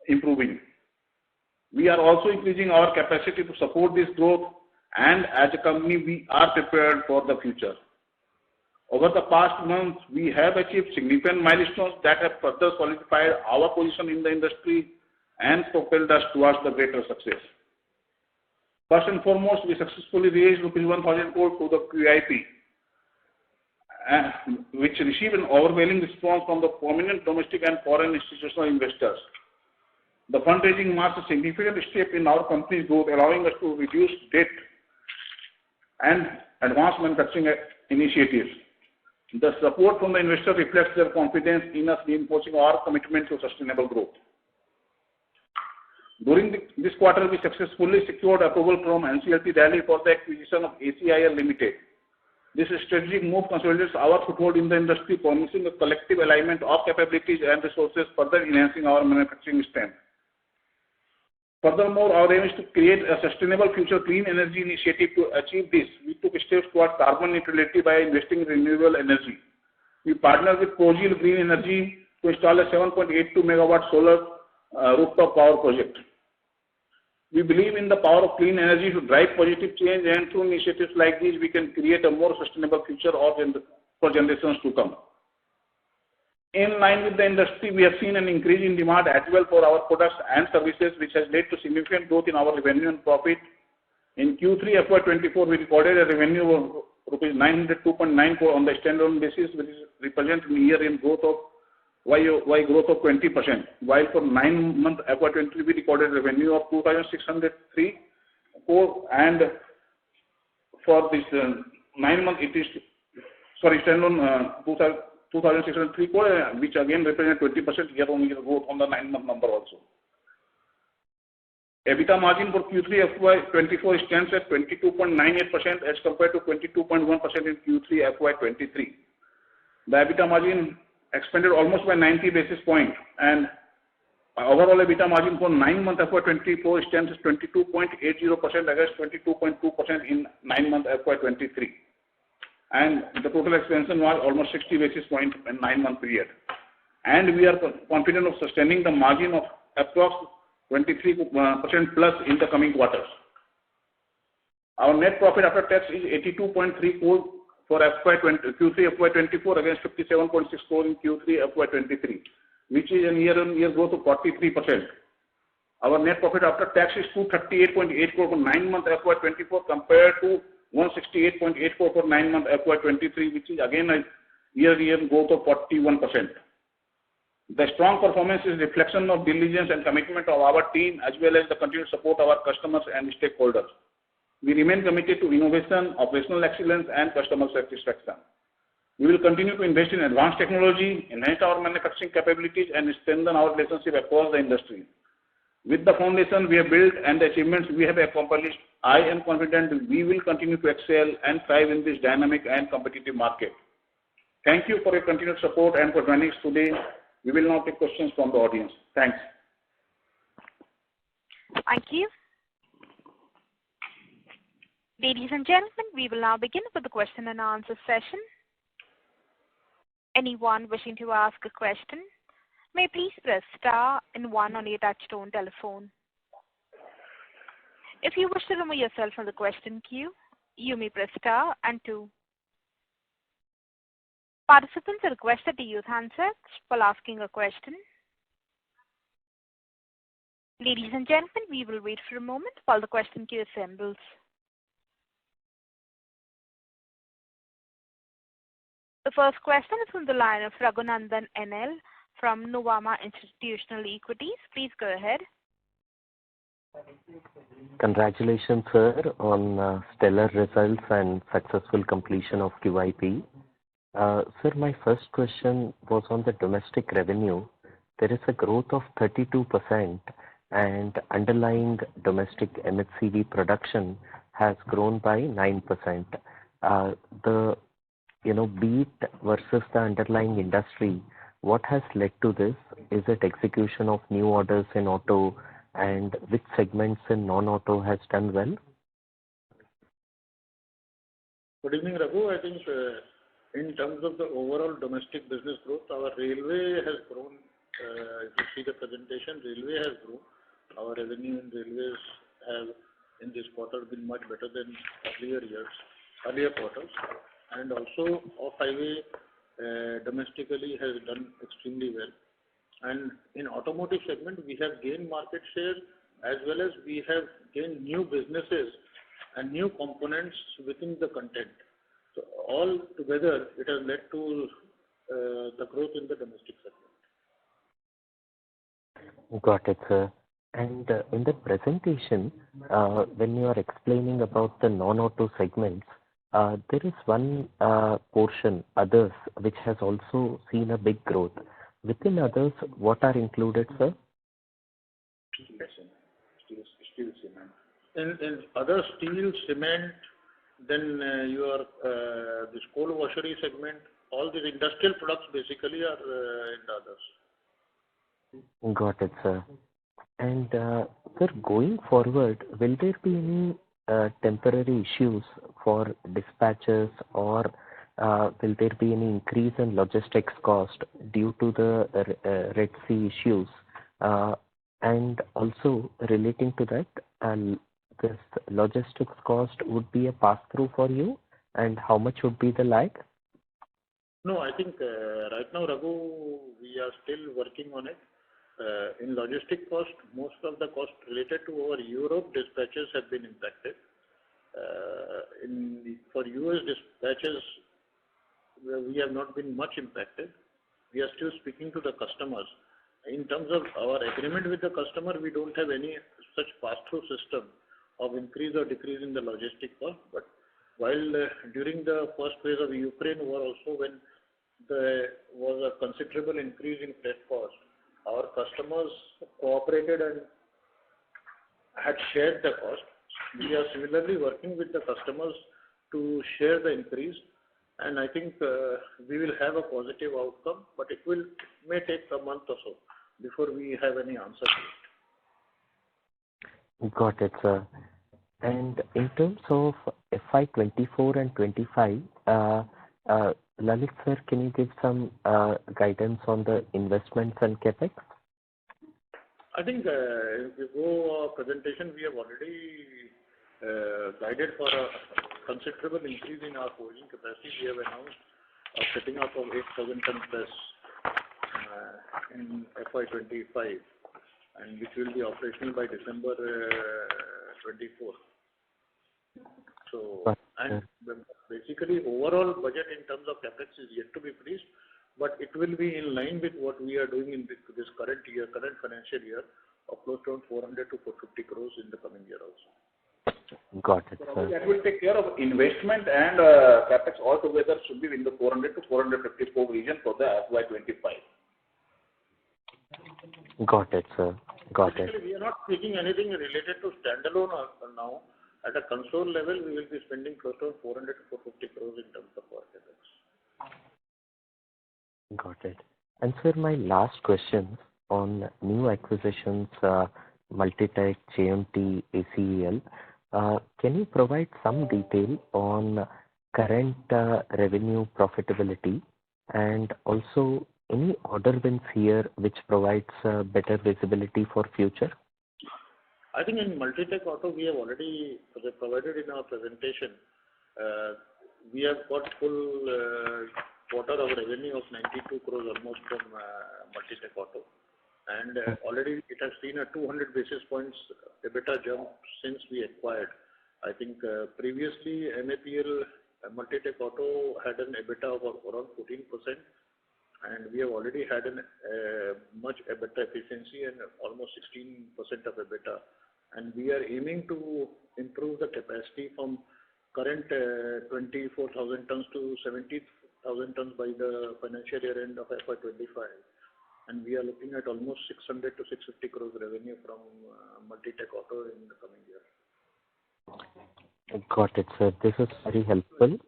improving. We are also increasing our capacity to support this growth, and as a company, we are prepared for the future. Over the past months, we have achieved significant milestones that have further solidified our position in the industry and propelled us towards the greater success. First and foremost, we successfully raised ₹1,000 crore to the QIP, which received an overwhelming response from the prominent domestic and foreign institutional investors. The fundraising marks a significant step in our company's growth, allowing us to reduce debt and advance manufacturing initiatives. The support from the investors reflects their confidence in us, reinforcing our commitment to sustainable growth. During this quarter, we successfully secured approval from NCLT Delhi for the acquisition of ACIL Limited. This strategic move consolidates our foothold in the industry, promising a collective alignment of capabilities and resources, further enhancing our manufacturing strength. Furthermore, our aim is to create a sustainable future clean energy initiative. To achieve this, we took steps towards carbon neutrality by investing in renewable energy. We partnered with Concall Green Energy to install a 7.82 megawatt solar rooftop power project. We believe in the power of clean energy to drive positive change, and through initiatives like these, we can create a more sustainable future for generations to come. In line with the industry, we have seen an increase in demand as well for our products and services, which has led to significant growth in our revenue and profit. In Q3 FY24, we recorded a revenue of ₹902.9 crore on the standalone basis, which represents a year-in growth of YOY growth of 20%. While for 9-month FY23, we recorded revenue of 2,603 crore, and for this 9-month, it is standalone 2,603 crore, which again represents 20% year-on-year growth on the 9-month number also. EBITDA margin for Q3 FY24 stands at 22.98% as compared to 22.1% in Q3 FY23. The EBITDA margin expanded almost by 90 basis points, and overall EBITDA margin for 9-month FY24 stands at 22.80% against 22.2% in 9-month FY23. And the total expansion was almost 60 basis points in 9-month period. And we are confident of sustaining the margin of approximately 23% plus in the coming quarters. Our net profit after tax is 82.3 crore for Q3 FY24 against 57.6 crore in Q3 FY23, which is a year-on-year growth of 43%. Our net profit after tax is 238.8 crore for 9-month FY24 compared to 168.8 crore for 9-month FY23, which is again a year-on-year growth of 41%. The strong performance is a reflection of diligence and commitment of our team, as well as the continued support of our customers and stakeholders. We remain committed to innovation, operational excellence, and customer satisfaction. We will continue to invest in advanced technology, enhance our manufacturing capabilities, and strengthen our relationship across the industry. With the foundation we have built and the achievements we have accomplished, I am confident we will continue to excel and thrive in this dynamic and competitive market. Thank you for your continued support and for joining us today. We will now take questions from the audience. Thanks. Thank you. Ladies and gentlemen, we will now begin with the question and answer session. Anyone wishing to ask a question may please press star and 1 on your touchtone telephone. If you wish to remove yourself from the question queue, you may press star and 2. Participants are requested to use handsets while asking a question. Ladies and gentlemen, we will wait for a moment while the question queue assembles. The first question is from the line of Raghunandan NL from Nuvama Institutional Equities. Please go ahead. Congratulations, sir, on stellar results and successful completion of QIP. Sir, my first question was on the domestic revenue. There is a growth of 32% and underlying domestic MHCV production has grown by 9%. The beat versus the underlying industry, what has led to this? Is it execution of new orders in auto, and which segments in non-auto has done well? Good evening, Raghu. I think in terms of the overall domestic business growth, our railway has grown if you see the presentation, railway has grown. Our revenue in railways have in this quarter been much better than earlier quarters. And also off-highway domestically has done extremely well. And in automotive segment, we have gained market share as well as we have gained new businesses and new components within the content. So all together, it has led to the growth in the domestic segment. Got it, sir. And in the presentation, when you are explaining about the non-auto segments, there is one portion, others, which has also seen a big growth. Within others, what are included, sir? Steel, cement. In other steel, cement, then your this coal washery segment, all these industrial products basically are in the others. Got it, sir. And sir, going forward, will there be any temporary issues for dispatches, or will there be any increase in logistics cost due to the Red Sea issues? And also relating to that, this logistics cost would be a pass-through for you, and how much would be the lag? No, I think right now, Raghu, we are still working on it. In logistic cost, most of the cost related to our Europe dispatches have been impacted. For US dispatches, we have not been much impacted. We are still speaking to the customers. In terms of our agreement with the customer, we don't have any such pass-through system of increase or decrease in the logistic cost. But while during the first phase of Ukraine war also, when there was a considerable increase in freight cost, our customers cooperated and had shared the cost. We are similarly working with the customers to share the increase, and I think we will have a positive outcome, but it may take a month or so before we have any answer to it. Got it, sir. And in terms of FY24 and 25, Lalit sir, can you give some guidance on the investments and capex? I think if you go our presentation, we have already guided for a considerable increase in our forging capacity. We have announced a setting up of 8,000 ton press in FY25, and which will be operational by December 24. So, and basically overall budget in terms of capex is yet to be finished, but it will be in line with what we are doing in this current financial year, of close to 400 to 450 crores in the coming year also. Got it, So sir. that will take care of investment and capex altogether should be in the 400 to 450 crore region for the FY25. Got it, sir. Got it. We are not speaking anything related to standalone now. At a console level, we will be spending close to 400 to 450 crores in terms of our capex. Got it. And sir, my last question on new acquisitions, Multitech, JMT, ACEL. Can you provide some detail on current revenue profitability and also any order wins here which provides better visibility for future? I think in Multitech Auto, we have already provided in our presentation. We have got full quarter of revenue of 92 crores almost from Multitech Auto. And already it has seen a 200 basis points EBITDA jump since we acquired. I think previously MAPL Multitech Auto had an EBITDA of around 14%, and we have already had much EBITDA efficiency and almost 16% of EBITDA. And we are aiming to improve the capacity from current 24,000 tons to 70,000 tons by the financial year end of FY25. And we are looking at almost 600 to 650 crores revenue from Multitech Auto in the coming year. Got it, sir. This is very helpful.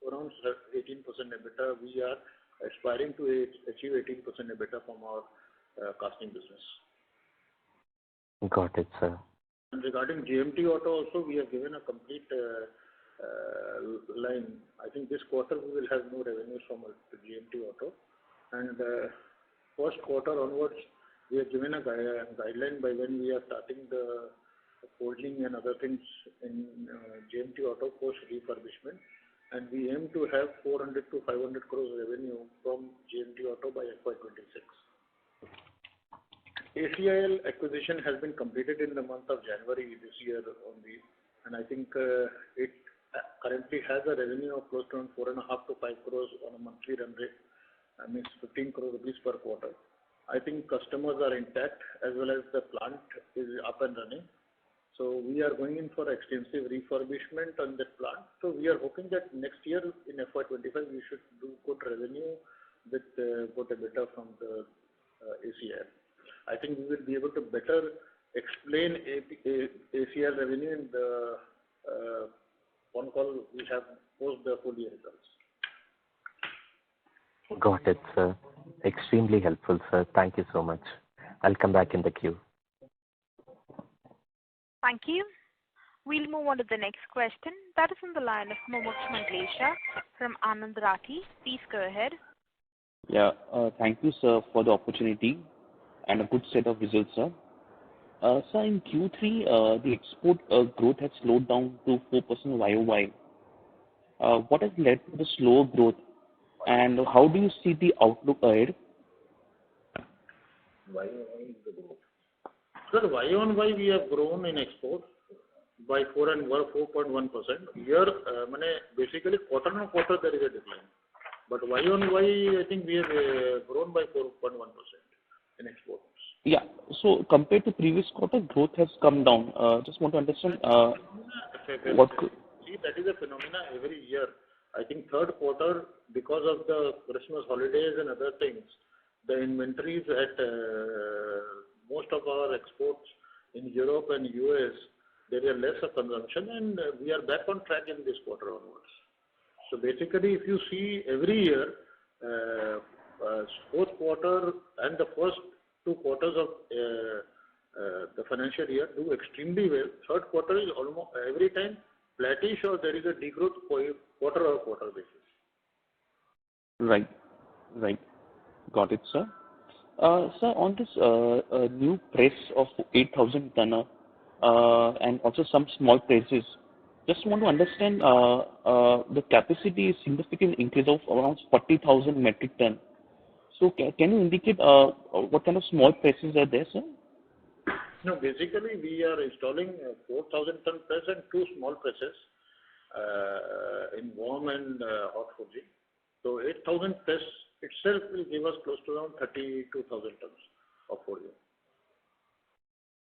Around 18% EBITDA, we are aspiring to achieve 18% EBITDA from our casting business. Got it, sir. And regarding GMT Auto also, we have given a complete line. I think this quarter we will have no revenues from GMT Auto. And first quarter onwards, we have given a guideline by when we are starting the forging and other things in JMT Auto post refurbishment, and we aim to have 400 to 500 crores revenue from JMT Auto by FY26. ACIL acquisition has been completed in the month of January this year only, and I think it currently has a revenue of close to around 4.5 to 5 crores on a monthly run rate. That means 15 crores rupees per quarter. I think customers are intact as well as the plant is up and running. So we are going in for extensive refurbishment on that plant. So we are hoping that next year in FY25 we should do good revenue with good EBITDA from the ACIL. I think we will be able to better explain ACIL revenue in the Concall we have post the full year results. Got it, sir. Extremely helpful, sir. Thank you so much. I'll come back in the queue. Thank you. We'll move on to the next question. That is on the line of Mumuksh Mandlesha from Anand Rathi. Please go ahead. Yeah, thank you, sir, for the opportunity and a good set of results, sir. Sir, in Q3, the export growth has slowed down to 4% YOY. What has led to the slow growth, and how do you see the outlook ahead? Sir, Y-on-Y we have grown in export by 4.1%. Here, basically quarter on quarter there is a decline. But Y-on-Y, I think we have grown by 4.1% in exports. Yeah, so compared to previous quarter, growth has come down. Just want to understand what... See, that is a phenomena every year. I think third quarter, because of the Christmas holidays and other things, the inventories at most of our exports in Europe and US, there is less of consumption, and we are back on track in this quarter onwards. So basically, if you see every year, fourth quarter and the first 2 quarters of the financial year do extremely well. Third quarter is almost every time flattish or there is a degrowth quarter or quarter basis. Right. Got it, sir. Sir, on this new press of 8,000 tonner and also some small presses, just want to understand the capacity is significant increase of around 40,000 metric ton. So can you indicate what kind of small presses are there, sir? No, basically we are installing 4,000 ton press and 2 small presses in warm and hot forging. So 8,000 press itself will give us close to around 32,000 tons of forging.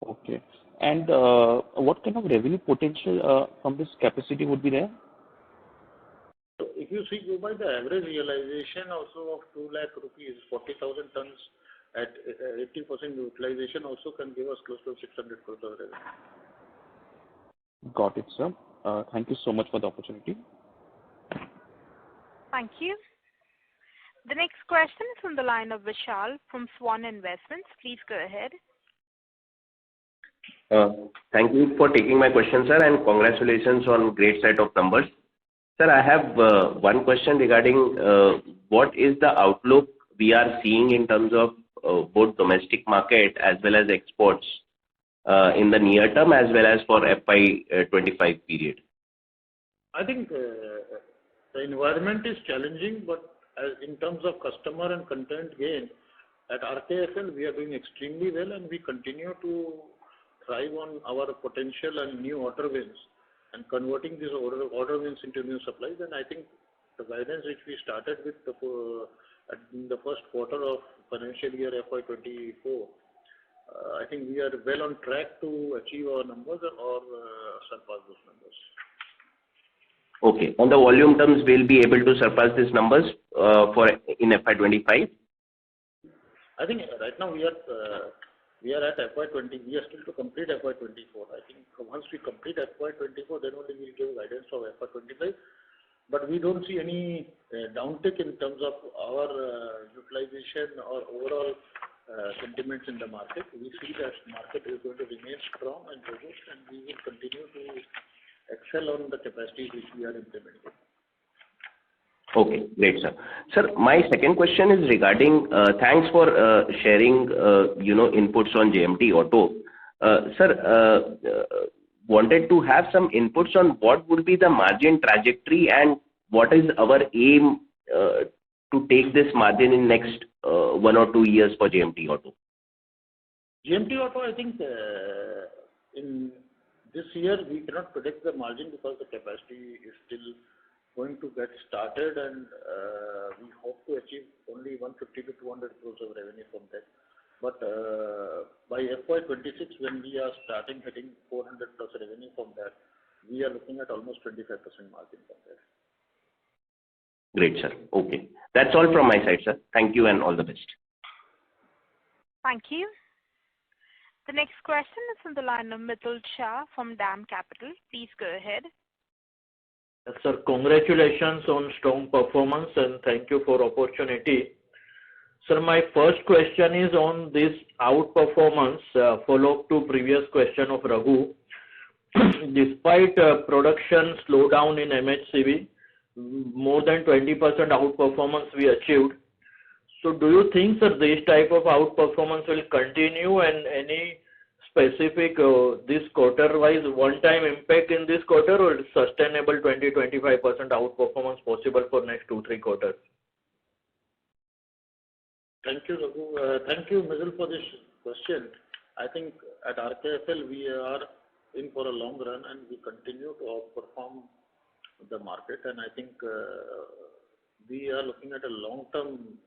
Okay. And what kind of revenue potential from this capacity would be there? So if you see, go by the average realization also of 2 lakh rupees, 40,000 tons at 80% utilization also can give us close to 600 crores of revenue. Got it, sir. Thank you so much for the opportunity. Thank you. The next question is from the line of Vishal from Swan Investments. Please go ahead. Thank you for taking my question, sir, and congratulations on great set of numbers. Sir, I have one question regarding what is the outlook we are seeing in terms of both domestic market as well as exports in the near term as well as for FY25 period? I think the environment is challenging, but in terms of customer and content gain, at RKFL we are doing extremely well, and we continue to thrive on our potential and new order wins and converting these order wins into new supplies. And I think the guidance which we started with in the first quarter of financial year FY24, I think we are well on track to achieve our numbers or surpass those numbers. Okay. On the volume terms, we'll be able to surpass these numbers in FY25? I think right now we are at FY20. We are still to complete FY24. I think once we complete FY24, then only we'll give guidance for FY25. But we don't see any downtick in terms of our utilization or overall sentiments in the market. We see that market is going to remain strong and robust, and we will continue to excel on the capacities which we are implementing. Okay, great, sir. Sir, my second question is regarding, thanks for sharing, inputs on JMT Auto. Sir, wanted to have some inputs on what would be the margin trajectory and what is our aim to take this margin in next 1 or 2 years for JMT Auto. GMT Auto, I think in this year we cannot predict the margin because the capacity is still going to get started, and we hope to achieve only 150 to 200 crores of revenue from that. But by FY26, when we are starting hitting 400 plus revenue from that, we are looking at almost 25% margin from there. Great, sir. Okay. That's all from my side, sir. Thank you and all the best. Thank you. The next question is from the line of Mitul Shah from DAM Capital. Please go ahead. Sir, congratulations on strong performance and thank you for opportunity. Sir, my first question is on this outperformance, follow-up to previous question of Raghu. Despite production slowdown in MHCV, more than 20% outperformance we achieved. So do you think, sir, this type of outperformance will continue, and any specific this quarter-wise one-time impact in this quarter, or sustainable 20-25% outperformance possible for next 2-3 quarters? Thank you, Raghu. Thank you, Mitul, for this question. I think at RKFL we are in for a long run and we continue to outperform the market, and I think we are looking at a long-term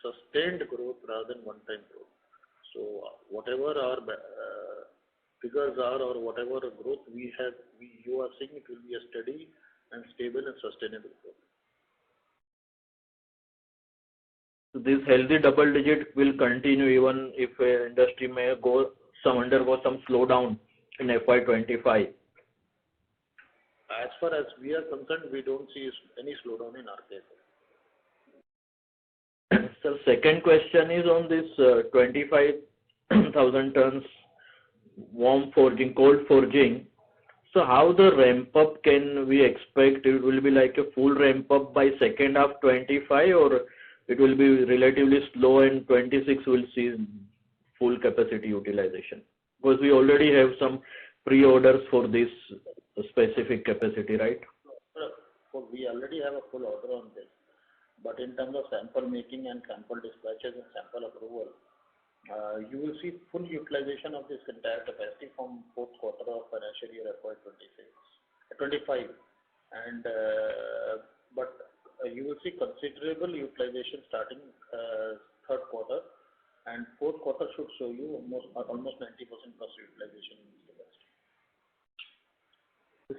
sustained growth rather than one-time growth. So whatever our figures are or whatever growth we have, you are seeing it will be a steady and stable and sustainable growth. So this healthy double digit will continue even if industry may undergo some slowdown in FY25. As far as we are concerned, we don't see any slowdown in RKFL. So second question is on this 25,000 tons warm forging, cold forging. So how the ramp up can we expect? It will be like a full ramp up by second half 25, or it will be relatively slow and 26 will see full capacity utilization? Because we already have some pre-orders for this specific capacity, right? We already have a full order on this. But in terms of sample making and sample dispatches and sample approval, you will see full utilization of this entire capacity from fourth quarter of financial year FY25. And but you will see considerable utilization starting third quarter, and fourth quarter should show you almost 90% plus utilization in this capacity.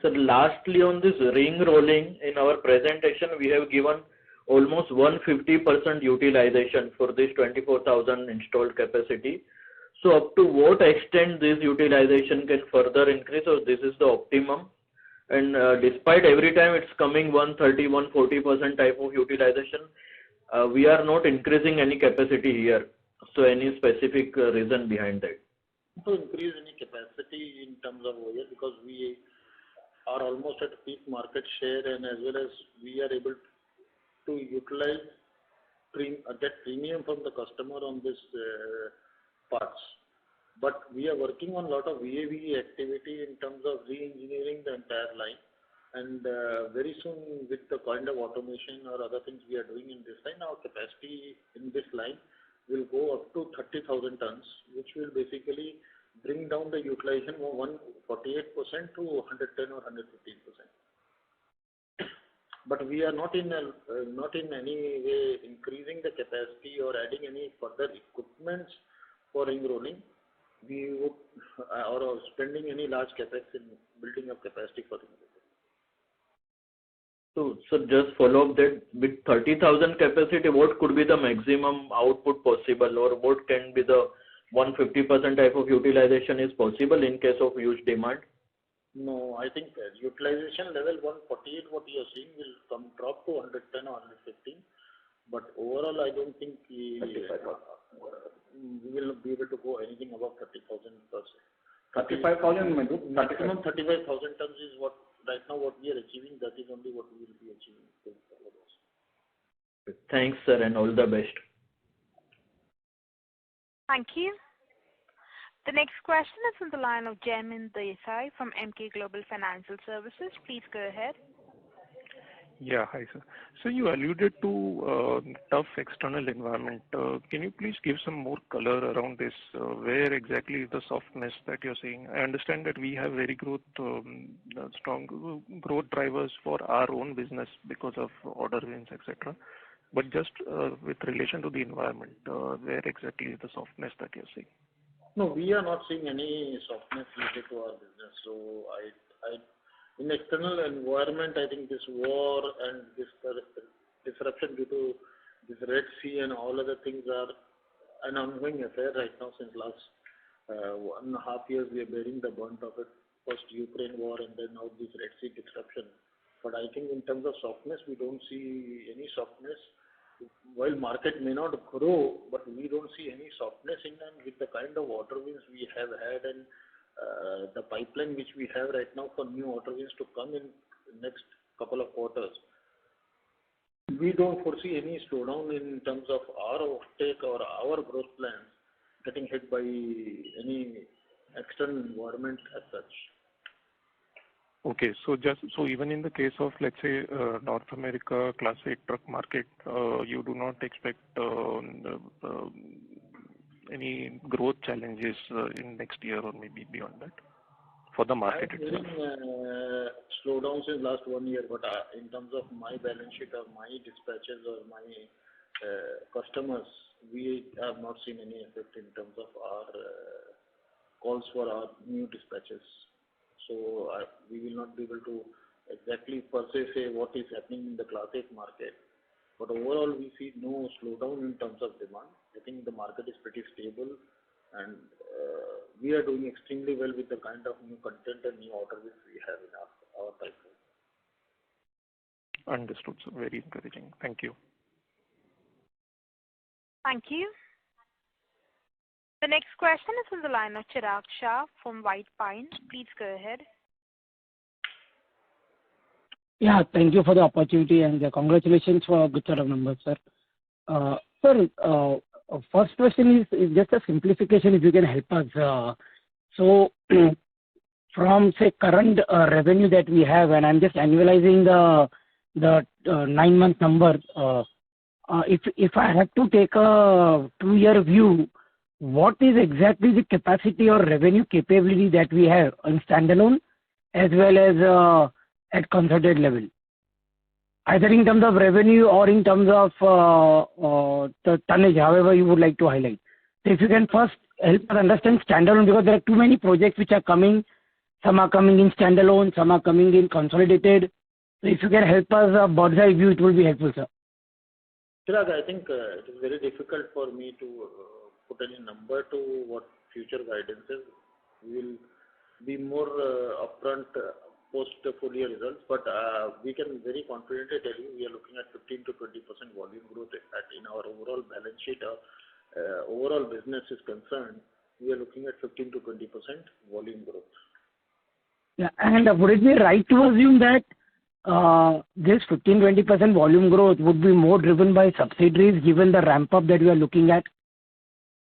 Sir, lastly on this ring rolling, in our presentation we have given almost 150% utilization for this 24,000 installed capacity. So up to what extent this utilization can further increase, or this is the optimum? And despite every time it's coming 130, 140% type of utilization, we are not increasing any capacity here. So any specific reason behind that? To increase any capacity in terms of OER, because we are almost at peak market share, and as well as we are able to utilize, get premium from the customer on this parts. But we are working on a lot of VAVE activity in terms of re-engineering the entire line, and very soon with the kind of automation or other things we are doing in this line, our capacity in this line will go up to 30,000 tons, which will basically bring down the utilization from 148% to 110 or 115%. But we are not in any way increasing the capacity or adding any further equipments for ring rolling. We would or spending any large capex in building up capacity for ring rolling. So just follow up that with 30,000 capacity, what could be the maximum output possible, or what can be the 150% type of utilization is possible in case of huge demand? No, I think utilization level 148, what you are seeing, will drop to 110 or 115. But overall, I don't think we will be able to go anything above 30,000 plus. 35,000, maximum 35,000 tons is what right now what we are achieving. That is only what we will be achieving. Thanks, sir, and all the best. Thank you. The next question is on the line of Jaimin Desai from Emkay Global Financial Services. Please go ahead. Yeah, hi, sir. So you alluded to tough external environment. Can you please give some more color around this? Where exactly is the softness that you're seeing? I understand that we have very strong growth drivers for our own business because of order wins, etc. But just with relation to the environment, where exactly is the softness that you're seeing? No, we are not seeing any softness related to our business. So in external environment, I think this war and this disruption due to this Red Sea and all other things are an ongoing affair right now since last 1.5 years. We are bearing the brunt of it. First Ukraine war and then now this Red Sea disruption. But I think in terms of softness, we don't see any softness. While market may not grow, but we don't see any softness in and with the kind of order wins we have had and the pipeline which we have right now for new order wins to come in next couple of quarters. We don't foresee any slowdown in terms of our offtake or our growth plans getting hit by any external environment as such. Okay, so even in the case of, let's say, North America Class 8 truck market, you do not expect any growth challenges in next year or maybe beyond that for the market itself? Slowdowns in last 1 year, but in terms of my balance sheet or my dispatches or my customers, we have not seen any effect in terms of our calls for our new dispatches. So we will not be able to exactly per se say what is happening in the Class 8 market. But overall, we see no slowdown in terms of demand. I think the market is pretty stable and we are doing extremely well with the kind of new content and new order which we have in our pipeline. Understood, sir. Very encouraging. Thank you. Thank you. The next question is on the line of Chirag Shah from White Pine. Please go ahead. Yeah, thank you for the opportunity and congratulations for a good set of numbers, sir. Sir, first question is just a simplification if you can help us. So from say current revenue that we have, and I'm just annualizing the 9-month number. If I have to take a 2-year view, what is exactly the capacity or revenue capability that we have on standalone as well as at consolidated level, either in terms of revenue or in terms of the tonnage, however you would like to highlight. So if you can first help us understand standalone, because there are too many projects which are coming. Some are coming in standalone, some are coming in consolidated. So if you can help us a bird's eye view, it will be helpful, sir. Chirag, I think it is very difficult for me to put any number to what future guidance is. We will be more upfront post the full year results, but we can very confidently tell you we are looking at 15 to 20% volume growth in our overall balance sheet. Overall business is concerned, we are looking at 15 to 20% volume growth. Yeah, and would it be right to assume that this 15-20% volume growth would be more driven by subsidiaries given the ramp up that we are looking at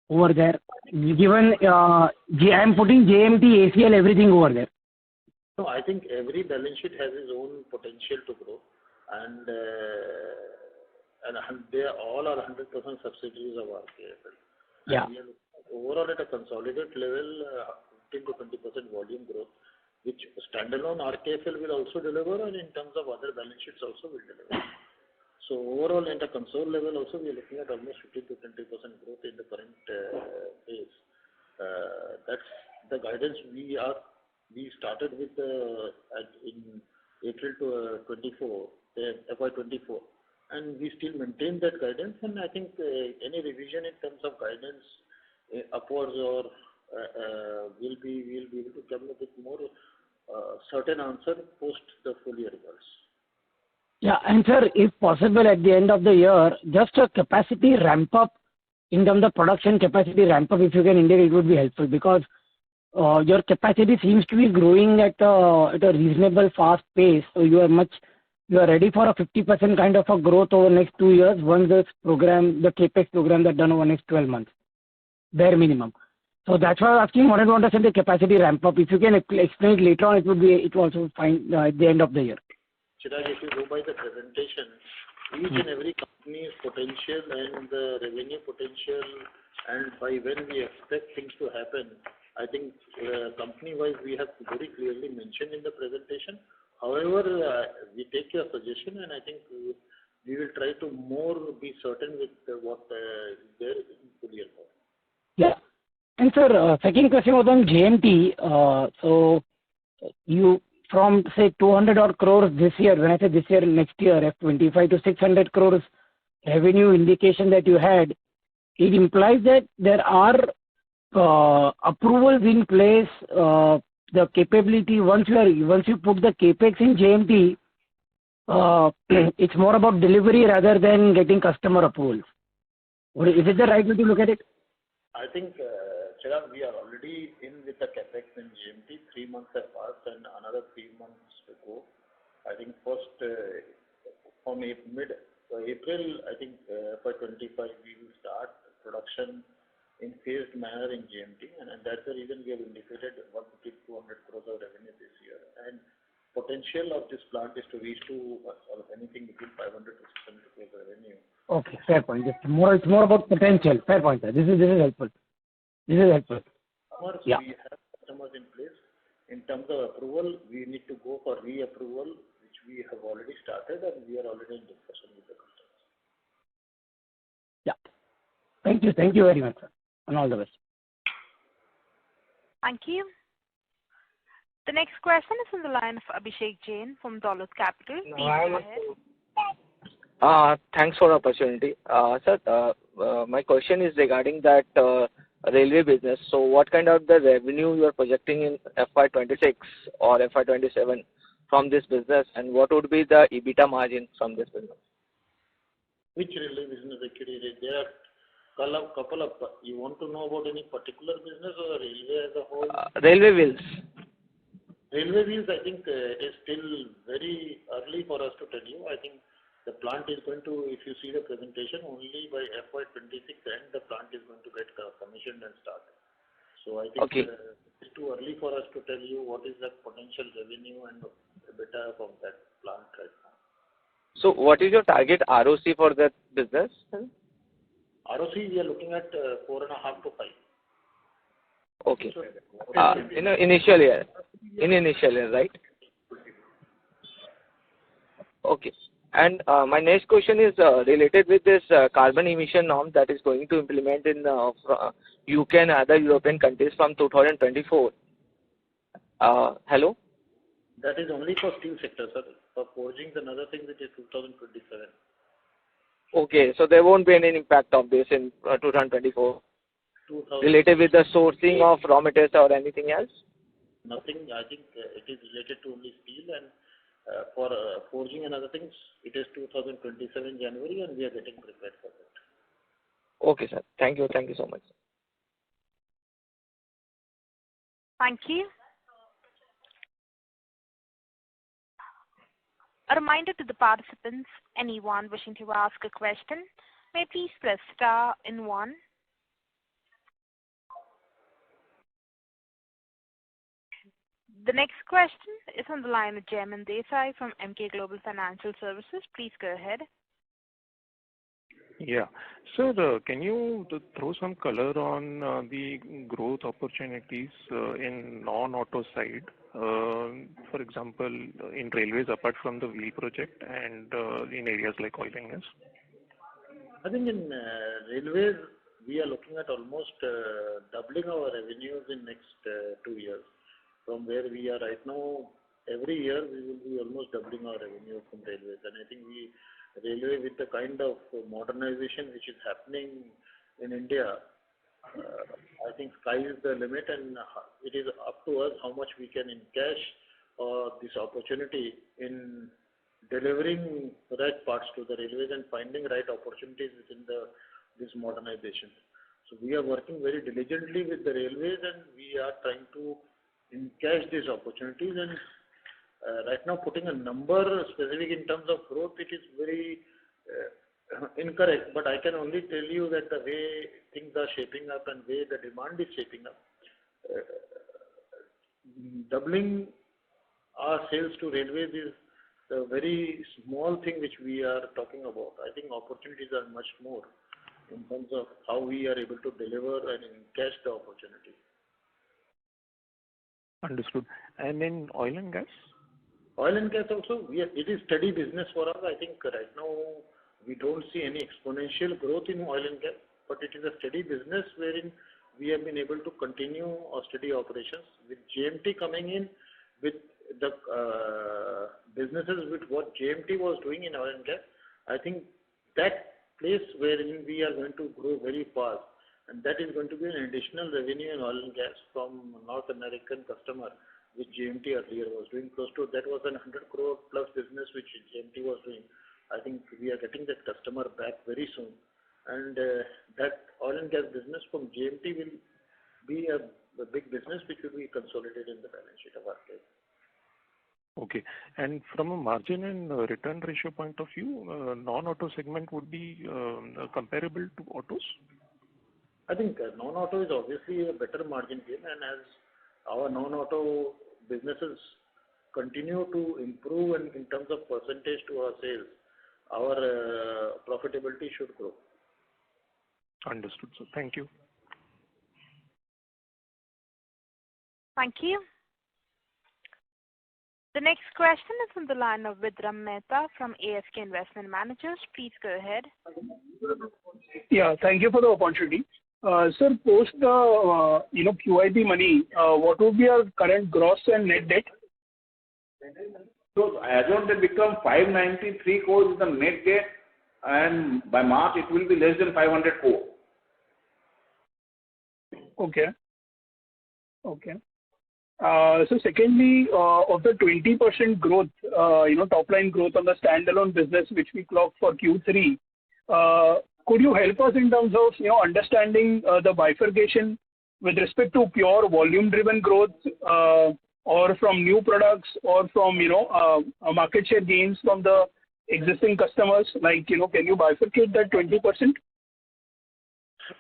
over there? Given I am putting JMT, ACL, everything over there. No, I think every balance sheet has its own potential to grow, and they all are 100% subsidiaries of RKFL. Yeah. We are overall at a consolidated level, 15 to 20% volume growth, which standalone RKFL will also deliver, and in terms of other balance sheets also will deliver. So overall, at a console level also, we are looking at almost 15 to 20% growth in the current phase. That's the guidance we started with in April to 24, FY24, and we still maintain that guidance. And I think any revision in terms of guidance upwards or we'll be able to come up with more certain answer post the full year results. Yeah, and sir, if possible at the end of the year, just a capacity ramp up in terms of production capacity ramp up, if you can indicate, it would be helpful, because your capacity seems to be growing at a reasonable fast pace. So you are much you are ready for a 50% kind of a growth over the next 2 years once this program, the CapEx program that's done over the next 12 months, bare minimum. So that's why I'm asking, wanted to understand the capacity ramp up. If you can explain it later on, it will also fine at the end of the year. Chirag, if you go by the presentation, each and every company's potential and the revenue potential and by when we expect things to happen, I think company-wise we have very clearly mentioned in the presentation. However, we take your suggestion and I think we will try to more be certain with what is there in full year. Yeah. And sir, second question was on JMT. So you from say 200 odd crores this year, when I say this year, next year, F25 to 600 crores revenue indication that you had, it implies that there are approvals in place, the capability, once you put the capex in JMT, it's more about delivery rather than getting customer approvals. Is it the right way to look at it? I think, Chirag, we are already in with the capex in GMT. 3 months have passed and another 3 months to go. I think first from mid-April, I think FY25 we will start production in phased manner in GMT, and that's the reason we have indicated 150-200 crores of revenue this year. And potential of this plant is to reach to anything between 500 to 600 crores of revenue. Okay, fair point. It's more about potential. Fair point, sir. This is helpful. This is helpful. Yeah. We have customers in place. In terms of approval, we need to go for reapproval, which we have already started, and we are already in discussion with the customers. Yeah. Thank you. Thank you very much, sir. And all the best. Thank you. The next question is from the line of Abhishek Jain from Dolat Capital. Please go ahead. Thanks for the opportunity. Sir, my question is regarding that railway business. So what kind of the revenue you are projecting in FY26 or FY27 from this business, and what would be the EBITDA margin from this business? Which railway business actually? There are couple of, you want to know about any particular business or railway as a whole? Railway wheels. Railway wheels, I think it is still very early for us to tell you. I think the plant is going to, if you see the presentation, only by FY26 end, the plant is going to get commissioned and start. So I think it's too early for us to tell you what is the potential revenue and EBITDA from that plant right now. So what is your target ROC for that business? ROC, we are looking at 4.5 to 5. Okay. In initial year, right? Okay. And my next question is related with this carbon emission norm that is going to implement in UK and other European countries from 2024. Hello? That is only for steel sector, sir. For forgings and other things, it is 2027. Okay, so there won't be any impact of this in 2024 related with the sourcing of raw materials or anything else? Nothing. I think it is related to only steel, and for forging and other things, it is 2027 January, and we are getting prepared for that. Okay, sir. Thank you. Thank you so much. Thank you. A reminder to the participants, anyone wishing to ask a question, may please press star and 1. The next question is on the line of Jaimin Desai from Emkay Global Financial Services. Please go ahead. Yeah. Sir, can you throw some color on the growth opportunities in non-auto side? For example, in railways apart from the wheel project and in areas like oil and gas? I think in railways, we are looking at almost doubling our revenues in next 2 years. From where we are right now, every year we will be almost doubling our revenue from railways. And I think railway with the kind of modernization which is happening in India, I think sky is the limit, and it is up to us how much we can encash this opportunity in delivering right parts to the railways and finding right opportunities within this modernization. So we are working very diligently with the railways, and we are trying to encash these opportunities, and right now putting a number specific in terms of growth, it is very incorrect, but I can only tell you that the way things are shaping up and way the demand is shaping up, doubling our sales to railways is a very small thing which we are talking about. I think opportunities are much more in terms of how we are able to deliver and encash the opportunity. Understood. And in oil and gas? Oil and gas also, it is steady business for us. I think right now we don't see any exponential growth in oil and gas, but it is a steady business wherein we have been able to continue our steady operations. With GMT coming in, with the businesses with what GMT was doing in oil and gas, I think that place wherein we are going to grow very fast, and that is going to be an additional revenue in oil and gas from North American customer, which GMT earlier was doing. Close to that was an 100 crore plus business which GMT was doing. I think we are getting that customer back very soon, and that oil and gas business from GMT will be a big business which will be consolidated in the balance sheet of our case. Okay. And from a margin and return ratio point of view, non-auto segment would be comparable to autos? I think non-auto is obviously a better margin game, and as our non-auto businesses continue to improve and in terms of percentage to our sales, our profitability should grow. Understood. So thank you. Thank you. The next question is on the line of Vidram Mehta from ASK Investment Managers. Please go ahead. Yeah, thank you for the opportunity. Sir, post the QIP money, what would be our current gross and net debt? So as on they become 593 crores is the net debt, and by March it will be less than 500 crore. Okay. Okay. So secondly, of the 20% growth, top line growth on the standalone business which we clocked for Q3, could you help us in terms of understanding the bifurcation with respect to pure volume driven growth, or from new products, or from market share gains from the existing customers? Like, can you bifurcate that 20%?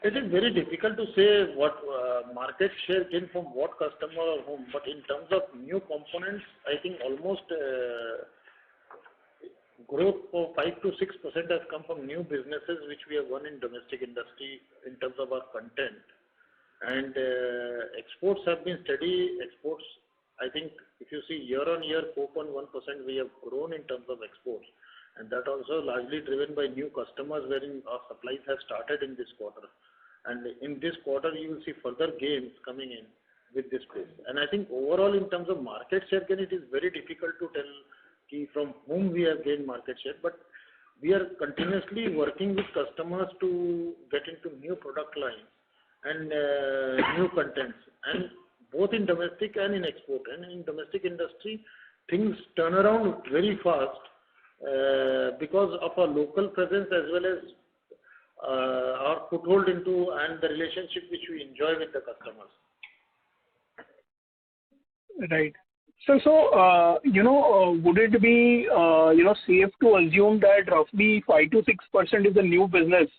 It is very difficult to say what market share came from what customer or whom, but in terms of new components, I think almost growth for 5 to 6% has come from new businesses which we have won in domestic industry in terms of our content. And exports have been steady. Exports, I think if you see year on year 4.1% we have grown in terms of exports. And that also largely driven by new customers wherein our supplies have started in this quarter. And in this quarter, you will see further gains coming in with this place. And I think overall in terms of market share gain, it is very difficult to tell from whom we have gained market share. But we are continuously working with customers to get into new product lines and new contents, and both in domestic and in export. And in domestic industry, things turn around very fast. Because of our local presence as well as our foothold into and the relationship which we enjoy with the customers. Right. So would it be safe to assume that roughly 5 to 6% is the new business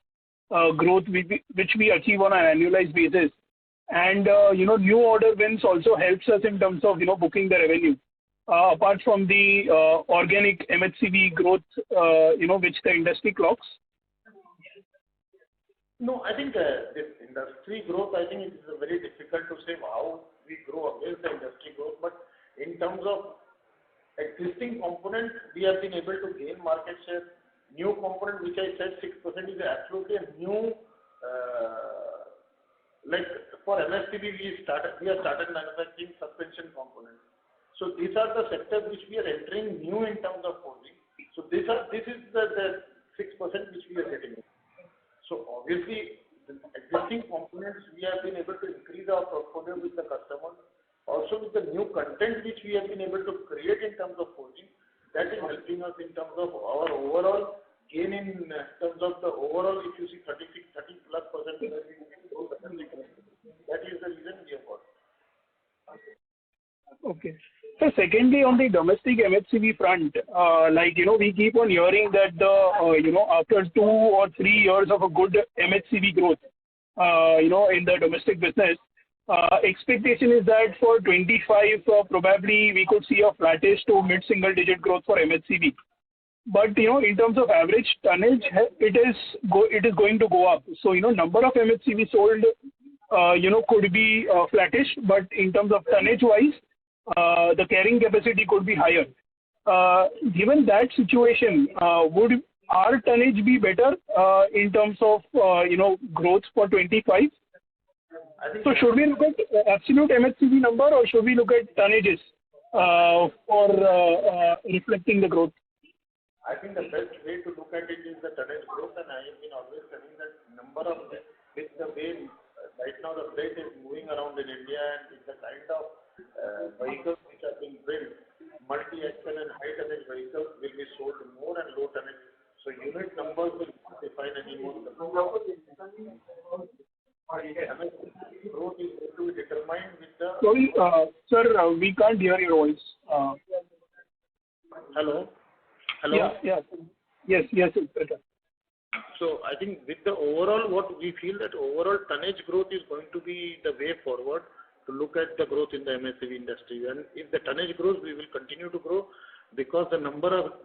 growth which we achieve on an annualized basis, and new order wins also helps us in terms of booking the revenue? Apart from the organic MHCV growth, which the industry clocks? No, I think this industry growth, I think it is very difficult to say how we grow against the industry growth. But in terms of existing components, we have been able to gain market share. New component, which I said 6% is absolutely a new, like for MHCV, we have started manufacturing suspension components. So these are the sectors which we are entering new in terms of forging. So this is the 6% which we are getting. So obviously, the existing components we have been able to increase our portfolio with the customers. Also with the new content which we have been able to create in terms of forging, that is helping us in terms of our overall gain in terms of the overall. If you see 30+%, that is the reason we have got. Okay. So secondly, on the domestic MHCV front, we keep on hearing that after 2 or 3 years of a good MHCV growth, in the domestic business, expectation is that for 25, probably we could see a flattish to mid-single digit growth for MHCV. But, in terms of average tonnage, it is going to go up. So, number of MHCV sold, could be flattish, but in terms of tonnage-wise, the carrying capacity could be higher. Given that situation, would our tonnage be better in terms of, growth for 25? So should we look at absolute MHCV number or should we look at tonnages for reflecting the growth? I think the best way to look at it is the tonnage growth, and I have been always telling that number of with the way right now the freight is moving around in India and with the kind of vehicles which are being built, multi-axle and high tonnage vehicles will be sold more and low tonnage. So unit numbers will not define anymore. Growth is going to be determined with the. Sorry, sir, we can't hear your voice. Hello. Hello? Yes, it's better. So I think with the overall, what we feel that overall tonnage growth is going to be the way forward to look at the growth in the MHCV industry. And if the tonnage grows, we will continue to grow because the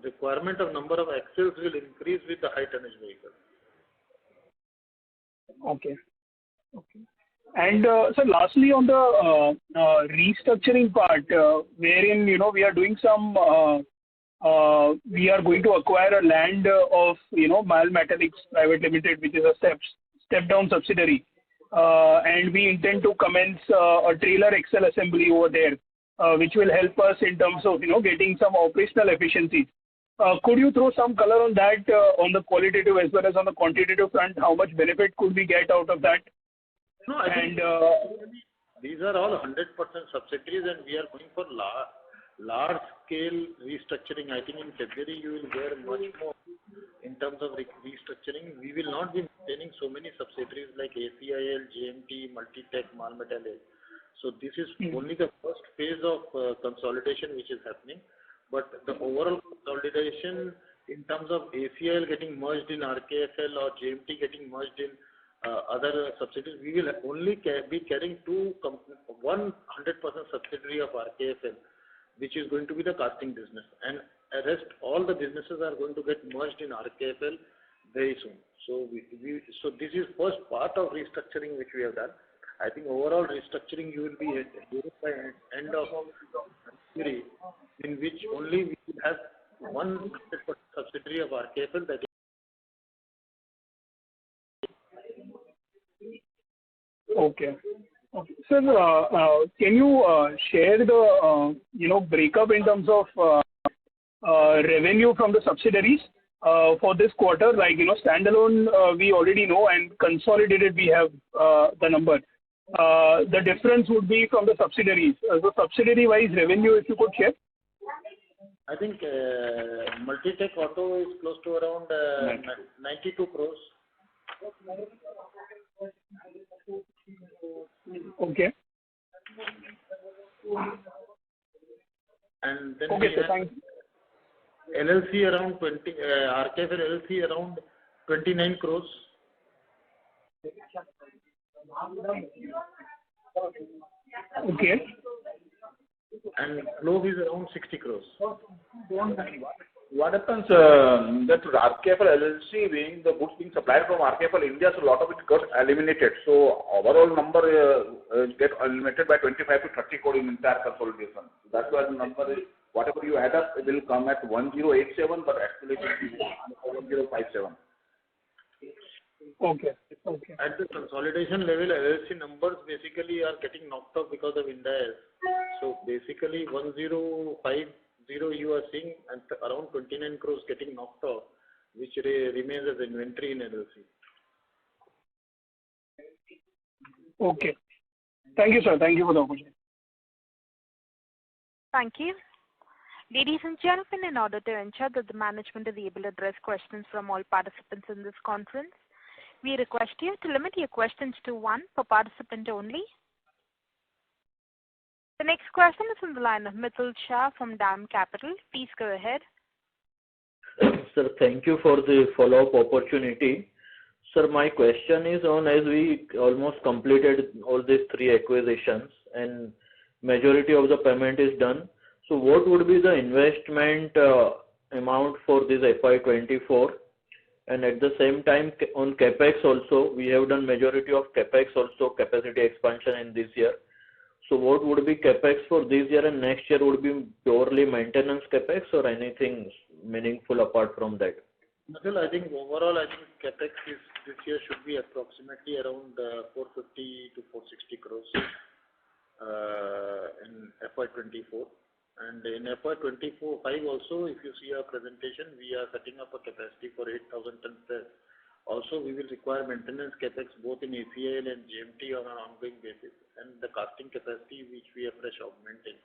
requirement of number of axles will increase with the high tonnage vehicles. Okay. And so lastly on the restructuring part, wherein we are doing some. We are going to acquire a land of, Mal Metallics Private Limited, which is a step-down subsidiary. And we intend to commence a trailer axle assembly over there, which will help us in terms of, getting some operational efficiencies. Could you throw some color on that, on the qualitative as well as on the quantitative front? How much benefit could we get out of that? No, I think these are all 100% subsidiaries and we are going for large scale restructuring. I think in February you will hear much more in terms of restructuring. We will not be maintaining so many subsidiaries like ACIL, JMT, Multitech, Mal Metallic. So this is only the first phase of consolidation which is happening. But the overall consolidation in terms of ACIL getting merged in RKFL or JMT getting merged in other subsidiaries, we will only be carrying 100% subsidiary of RKFL, which is going to be the casting business, and rest all the businesses are going to get merged in RKFL very soon. So so this is first part of restructuring which we have done. I think overall restructuring you will be hearing by end of February, in which only we will have 100% subsidiary of RKFL, that is. Okay. Sir, can you share the breakup in terms of revenue from the subsidiaries for this quarter? Like standalone we already know, and consolidated we have the number. The difference would be from the subsidiaries. So subsidiary wise revenue, if you could share. I think Multitech Auto is close to around 92 crores. Okay. And then okay, so thanks. LLC around 20, RKFL LLC around 29 crores. Okay. And Globe is around 60 crores. What happens that RKFL LLC, being the goods being supplied from RKFL India, so a lot of it got eliminated. So overall number get eliminated by 25 to 30 crore in entire consolidation. So that's why the number is, whatever you add up, it will come at 1087, but actually it will be 1057. Okay. At the consolidation level, LLC numbers basically are getting knocked off because of Ind AS. So basically 1050 you are seeing, and around 29 crores getting knocked off, which remains as inventory in LLC. Okay. Thank you, sir. Thank you for the opportunity. Thank you. Ladies and gentlemen, in order to ensure that the management is able to address questions from all participants in this conference, we request you to limit your questions to one per participant only. The next question is from the line of Mitul Shah from DAM Capital. Please go ahead. Sir, thank you for the follow-up opportunity. Sir, my question is on, as we almost completed all these 3 acquisitions and majority of the payment is done, so what would be the investment amount for this FY24? And at the same time, on CapEx also, we have done majority of CapEx also, capacity expansion in this year. So what would be CapEx for this year, and next year would be purely maintenance CapEx or anything meaningful apart from that? Mitul, I think overall, CapEx this year should be approximately around 450 to 460 crores in FY24. And in FY25 also, if you see our presentation, we are setting up a capacity for 8,000 tons press. Also, we will require maintenance CapEx both in ACIL and GMT on an ongoing basis, and the casting capacity which we are fresh augmenting.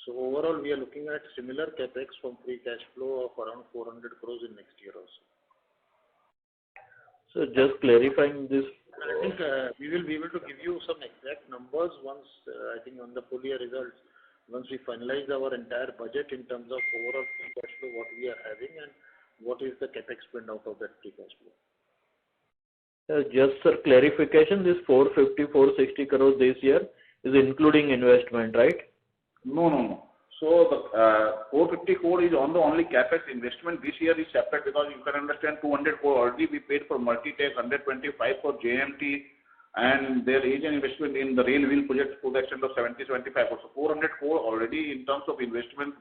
So overall, we are looking at similar CapEx from free cash flow of around 400 crores in next year also. So just clarifying this. I think we will be able to give you some exact numbers once, I think on the full year results, once we finalize our entire budget in terms of overall free cash flow, what we are having and what is the CapEx spend out of that free cash flow. Just for clarification, this 450, 460 crores this year is including investment, right? No. So the 450 crore is on the only CapEx investment. This year is separate because you can understand 200 crore already we paid for Multitech, 125 for JMT, and there is an investment in the rail wheel project to the extent of 70-75 crore. So 400 crore already in terms of investment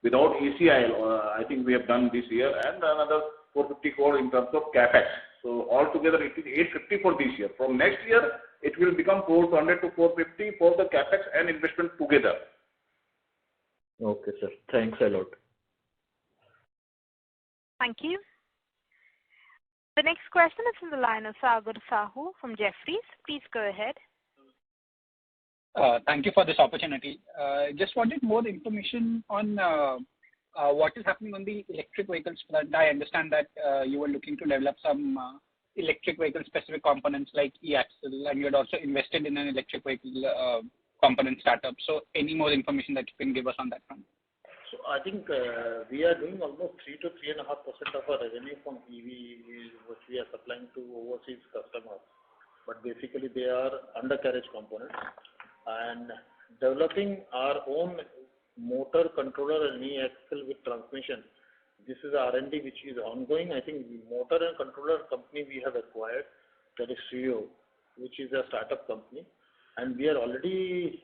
without ECIL, I think we have done this year, and another 450 crore in terms of CapEx. So altogether it is 850 for this year. From next year, it will become 400 to 450 for the CapEx and investment together. Okay, sir. Thanks a lot. Thank you. The next question is from the line of Sagar Sahu from Jefferies. Please go ahead. Thank you for this opportunity. Just wanted more information on what is happening on the electric vehicles front. I understand that you were looking to develop some electric vehicle specific components like e-axle, and you had also invested in an electric vehicle component startup. So any more information that you can give us on that front? So I think we are doing almost 3 to 3.5% of our revenue from EV, which we are supplying to overseas customers. But basically, they are undercarriage components. And developing our own motor controller and e-axle with transmission, this is R&D which is ongoing. I think the motor and controller company we have acquired, that is CEO, which is a startup company. And we are already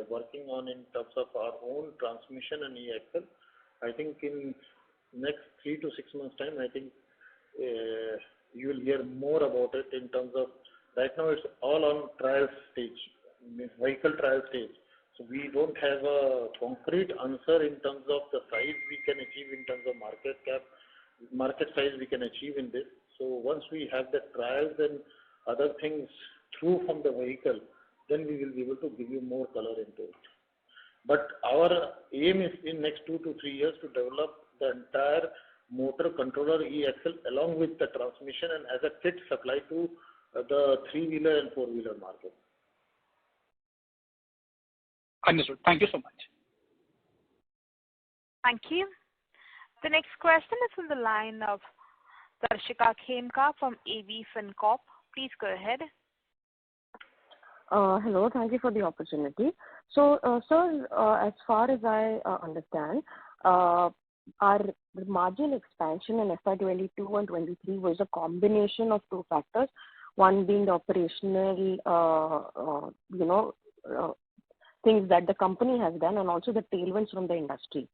working on in terms of our own transmission and e-axle. I think in next 3 to 6 months time, I think you will hear more about it in terms of, right now it's all on trial stage, vehicle trial stage. So we don't have a concrete answer in terms of the size we can achieve in terms of market cap, market size we can achieve in this. So once we have the trials and other things through from the vehicle, then we will be able to give you more color into it. But our aim is in next 2 to 3 years to develop the entire motor controller e-axle along with the transmission and as a kit supply to the 3-wheeler and 4-wheeler market. Understood. Thank you so much. Thank you. The next question is from the line of Darshika Khemka from AV FinCorp. Please go ahead. Hello, thank you for the opportunity. So, sir, as far as I understand, our margin expansion in FY22 and 23 was a combination of 2 factors, one being the operational, things that the company has done, and also the tailwinds from the industry.